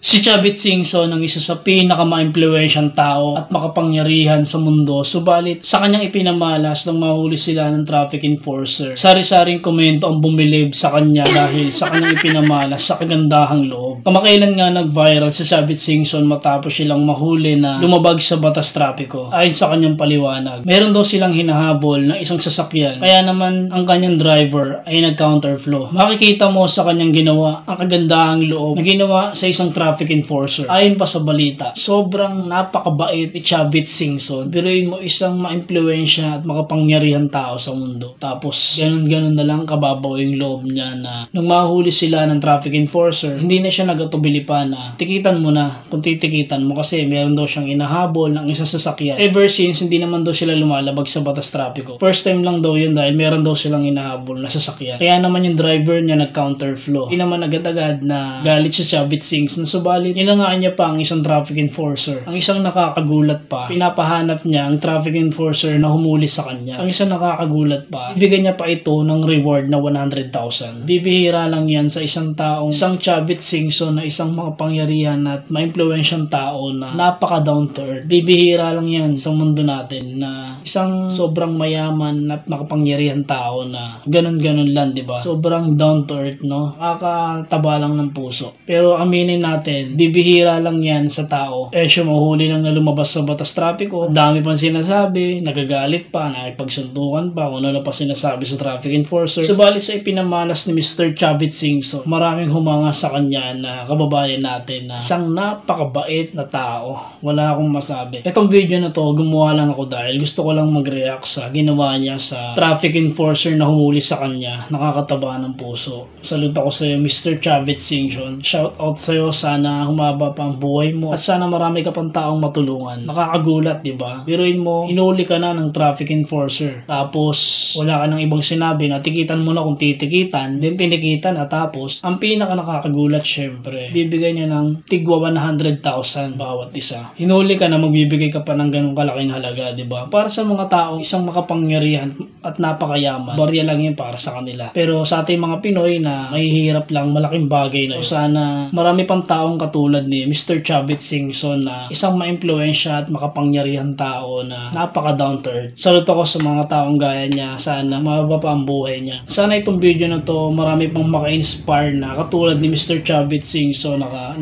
Si Chavit Singson ang isa sa pinaka-maimpluwensyang tao at makapangyarihan sa mundo, subalit sa kanyang ipinamalas nang mahuli sila ng traffic enforcer. Sari-saring komento ang bumilib sa kanya dahil sa kanyang ipinamalas sa kagandahang loob. Kamakailan nga nag-viral si Chavit Singson matapos silang mahuli na lumabag sa batas trapiko. Ayon sa kanyang paliwanag, meron daw silang hinahabol na isang sasakyan, kaya naman ang kanyang driver ay nag-counterflow. Makikita mo sa kanyang ginawa ang kagandahang loob na ginawa sa isang traffic enforcer. Ayon pa sa balita, sobrang napakabait ni Chavit Singson. Biruin mo isang maimpluwensya at makapangyarihan tao sa mundo. Tapos, ganun-ganun na lang kababaw yung loob niya na nung mahuli sila ng traffic enforcer, hindi na siya nagatubili pa na tikitan mo na kung titikitan mo kasi meron daw siyang inahabol ng isang sasakyan. Ever since, hindi naman daw sila lumalabag sa batas trapiko. First time lang daw yun dahil meron daw silang inahabol na sasakyan. Kaya naman yung driver niya nag-counterflow. Hindi naman agad-agad na galit si Chavit Singson. Subalit, nilangaan niya pa ang isang traffic enforcer. Ang isang nakakagulat pa, pinapahanap niya ang traffic enforcer na humuli sa kanya. Ang isang nakakagulat pa, ibigay niya pa ito ng reward na 100,000. Bibihira lang yan sa isang isang Chavit Singson na isang makapangyarihan at maimpluwensyang tao na napaka-down to earth. Bibihira lang yan sa mundo natin na isang sobrang mayaman at makapangyarihan tao na ganun-ganun lang, di ba? Sobrang down to earth, no? Nakakataba lang ng puso. Pero aminin natin, bibihira lang yan sa tao. Siya mahuli lang na lumabas sa batas trapiko. Dami pang sinasabi, nagagalit pa, nakipagsuntukan pa, kung ano pa sinasabi sa traffic enforcer. Subalit sa ipinamalas ni Mr. Chavit Singson, maraming humanga sa kanya na kababayan natin na isang napakabait na tao. Wala akong masabi. Itong video na to, gumawa lang ako dahil gusto ko lang mag-react sa ginawa niya sa traffic enforcer na humuli sa kanya. Nakakataba ng puso. Salute ako sa iyo, Mr. Chavit Singson. Shout out sa iyo, sana humaba pa ang buhay mo at sana marami ka pang taong matulungan. Nakakagulat, di ba? Biruin mo, hinuli ka na ng traffic enforcer. Tapos, wala ka nang ibang sinabi na tikitan mo na kung titikitan, then tinikitan at tapos, ang pinaka nakakagulat syempre, bibigay niya ng tigwa 100,000 bawat isa. Hinuli ka na, magbibigay ka pa ng ganung kalaking halaga, di ba? Para sa mga taong isang makapangyarihan at napakayaman, barya lang yun para sa kanila. Pero sa ating mga Pinoy na mahihirap lang, malaking bagay na yun. So, sana marami pang taong katulad ni Mr. Chavit Singson na isang maimpluwensya at makapangyarihan tao na napaka-down to earth. Salute ako sa mga taong gaya niya. Sana mababa pa ang buhay niya. Sana itong video na to marami pang maka-inspire na katulad ni Mr. Chavit Singson na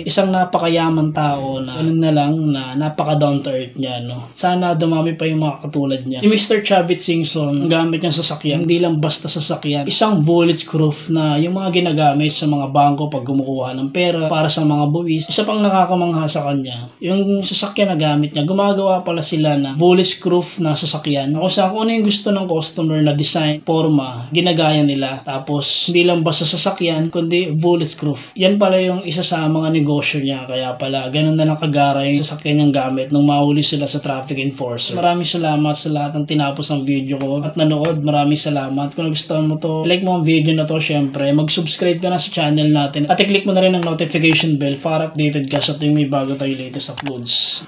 isang napakayaman tao na ganun na lang na napaka-down to earth niya, no? Sana dumami pa yung mga katulad niya. Si Mr. Chavit Singson, ang gamit niyang sasakyan, hindi lang basta sasakyan. Isang bulletproof na yung mga ginagamit sa mga bangko pag kumukuha ng pera para sa mga buwis. Isa pang nakakamangha sa kanya, yung sasakyan na gamit niya, gumagawa pala sila na bulletproof na sasakyan. Kung ano yung gusto ng customer na design, forma, ginagaya nila. Tapos, hindi lang basta sasakyan, kundi bulletproof. Yan pala yung isa sa mga negosyo niya. Kaya pala, ganun na lang kagara yung sasakyan niyang gamit nung mahuli sila sa traffic enforcer. Maraming salamat sa lahat ng tinapos ng video ko at nanood. Maraming salamat. Kung nagustuhan mo to, like mo ang video na to, syempre, mag-subscribe ka na sa channel natin at i-click mo na rin ang notification bell para updated ka sa tuwing may bago tayo latest uploads.